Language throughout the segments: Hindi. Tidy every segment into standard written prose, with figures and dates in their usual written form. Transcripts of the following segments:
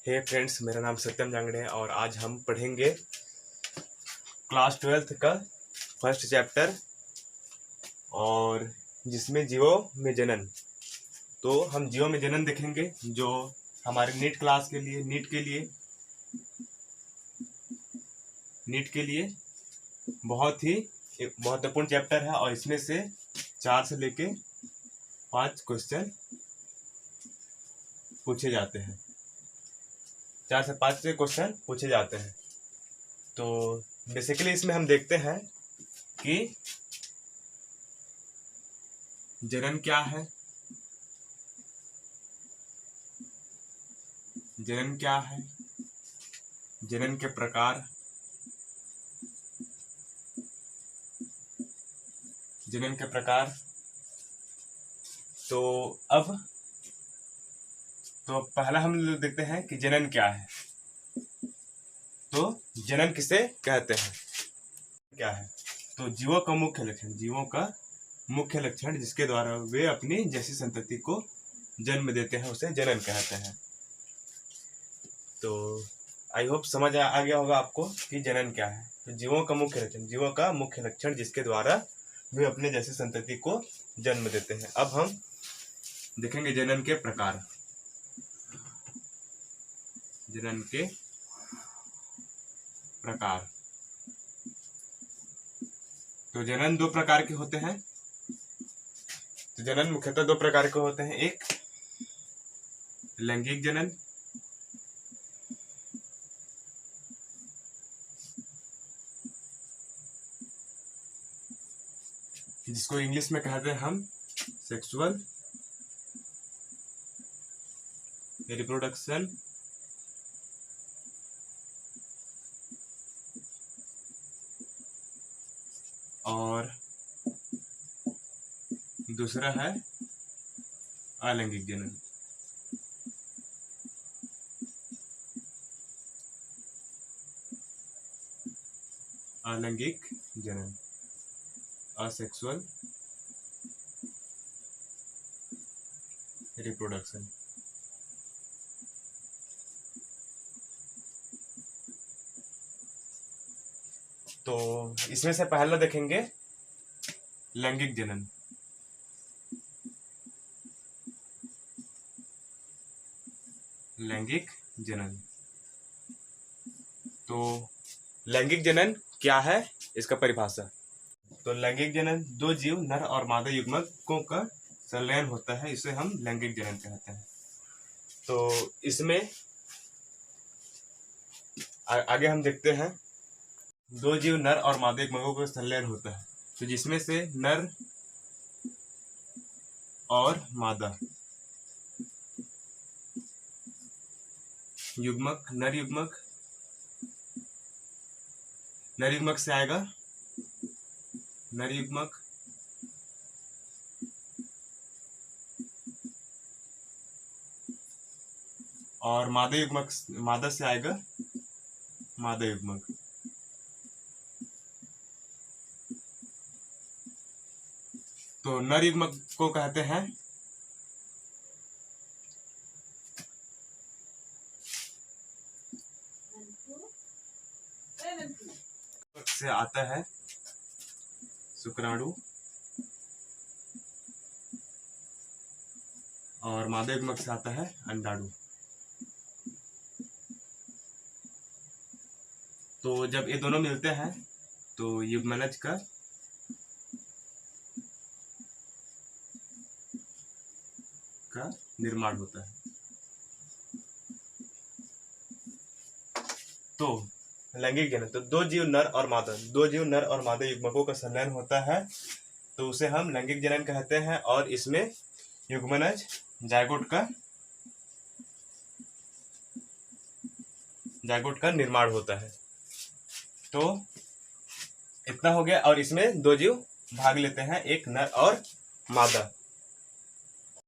हे फ्रेंड्स, मेरा नाम सत्यम जांगड़े है और आज हम पढ़ेंगे क्लास 12th का फर्स्ट चैप्टर और जिसमें जीवो में जनन। तो हम जीवो में जनन देखेंगे जो हमारे नीट क्लास के लिए नीट के लिए बहुत ही एक महत्वपूर्ण चैप्टर है और इसमें से 4 से लेके 5 क्वेश्चन पूछे जाते हैं। 4 से 5 से क्वेश्चन पूछे जाते हैं। तो बेसिकली इसमें हम देखते हैं कि जनन क्या है, जनन क्या है, जनन के प्रकार, जनन के प्रकार। तो पहला हम लोग देखते हैं कि जनन क्या है। तो जनन किसे कहते हैं, क्या है? तो जीवों का मुख्य लक्षण, जीवों का मुख्य लक्षण जिसके द्वारा वे अपनी जैसी संतति को जन्म देते हैं उसे जनन कहते हैं। तो आई होप समझ आ गया होगा आपको कि जनन क्या है। तो जीवों का मुख्य लक्षण, जीवों का मुख्य लक्षण जिसके द्वारा वे अपने जैसी संतति को जन्म देते हैं। अब हम देखेंगे जनन के प्रकार। जनन के प्रकार। तो जनन 2 प्रकार के होते हैं। तो जनन मुख्यतः 2 प्रकार के होते हैं। एक लैंगिक जनन, जिसको इंग्लिश में कहते हैं हम सेक्सुअल रिप्रोडक्शन, और दूसरा है अलैंगिक जनन। अलैंगिक जनन, असेक्सुअल रिप्रोडक्शन। तो इसमें से पहला देखेंगे लैंगिक जनन। लैंगिक जनन। तो लैंगिक जनन क्या है, इसका परिभाषा। तो लैंगिक जनन 2 जीव नर और मादा युग्मकों का संलयन होता है, इसे हम लैंगिक जनन कहते हैं। तो इसमें आगे हम देखते हैं 2 जीव नर और मादा युग्मकों का संलयन होता है। तो जिसमें से नर और मादा युग्मक, नर युग्मक से आएगा नर युग्मक, और मादा से आएगा मादा युग्मक। तो नर युग्मक को कहते हैं से आता है शुक्राणु, और मादा युग्मक से आता है अंडाणु। तो जब ये दोनों मिलते हैं तो युग्मनज का निर्माण होता है। तो लैंगिक जनन, तो 2 जीव नर और मादा युग्मकों का संलयन होता है, तो उसे हम लैंगिक जनन कहते हैं। और इसमें युग्मनज जायगोट का निर्माण होता है। तो इतना हो गया। और इसमें 2 जीव भाग लेते हैं, एक नर और मादा।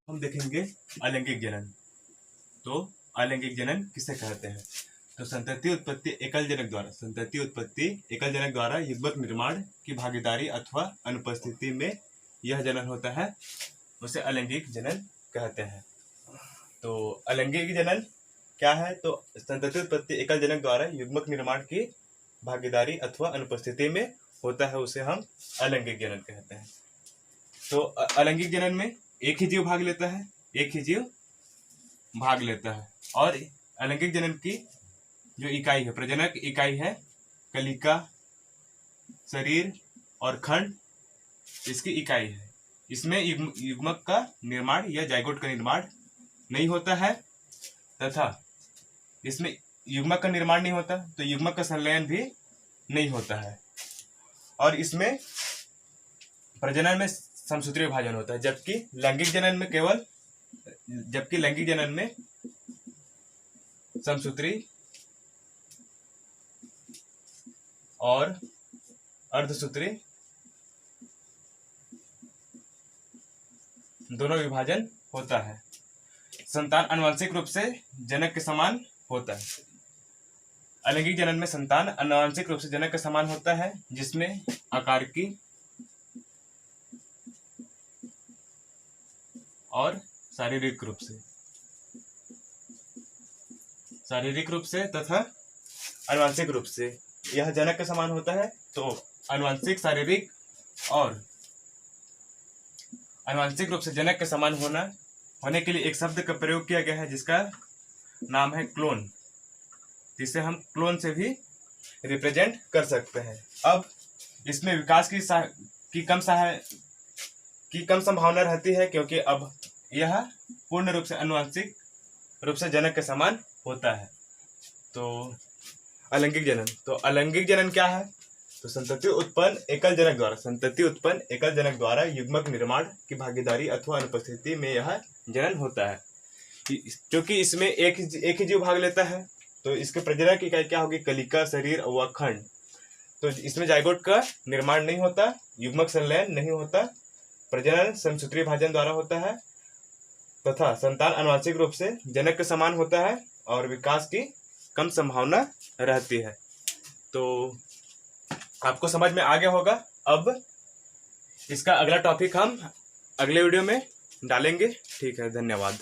हम देखेंगे अलैंगिक जनन। तो अलैंगिक जनन किसे कहते हैं? तो संतति उत्पत्ति एकल जनक द्वारा युग्मक निर्माण की भागीदारी अथवा अनुपस्थिति में यह जनन होता है, उसे अलैंगिक जनन कहते हैं। तो अलैंगिक जनन क्या है, तो संतति उत्पत्ति एकल जनक द्वारा युग्मक निर्माण की भागीदारी अथवा अनुपस्थिति में होता है, उसे हम अलैंगिक जनन कहते हैं। तो अलैंगिक जनन में एक ही जीव भाग लेता है, एक ही जीव भाग लेता है। और अलैंगिक जनन की जो इकाई है, प्रजनक इकाई है कलिका, शरीर और खंड, इसकी इकाई है। इसमें युग्मक का निर्माण या जाइगोट का निर्माण नहीं होता है, तथा इसमें युग्मक का निर्माण नहीं होता तो युग्मक का संलयन भी नहीं होता है। और इसमें प्रजनन में समसूत्री विभाजन होता है, जबकि लैंगिक जनन में समसूत्री और अर्धसूत्री दोनों विभाजन होता है। संतान आनुवंशिक रूप से जनक के समान होता है। अलैंगिक जनन में संतान आनुवंशिक रूप से जनक के समान होता है, जिसमें आकार की और शारीरिक रूप से तथा आनुवंशिक रूप से यह जनक के समान होता है। तो आनुवंशिक, शारीरिक और आनुवंशिक रूप से जनक के समान होने के लिए एक शब्द का प्रयोग किया गया है, जिसका नाम है क्लोन, जिसे हम क्लोन से भी रिप्रेजेंट कर सकते हैं। अब इसमें विकास की कम संभावना रहती है, क्योंकि अब यह पूर्ण रूप से आनुवंशिक रूप से जनक के समान होता है। तो अलैंगिक जनन क्या है, तो संतति उत्पन्न एकल जनक द्वारा युग्मक निर्माण की भागीदारी अथवा अनुपस्थिति में यह जनन होता है। क्योंकि इसमें एक ही जीव भाग लेता है, तो इसके प्रजनक इकाई क्या होगी, कलिका, शरीर व खंड। तो इसमें जाइगोट का निर्माण नहीं होता, युग्मक संलयन नहीं होता, प्रजनन समसूत्री विभाजन द्वारा होता है, तथा संतान आनुवंशिक रूप से जनक के समान होता है और विकास की कम संभावना रहती है। तो आपको समझ में आ गया होगा। अब इसका अगला टॉपिक हम अगले वीडियो में डालेंगे। ठीक है, धन्यवाद।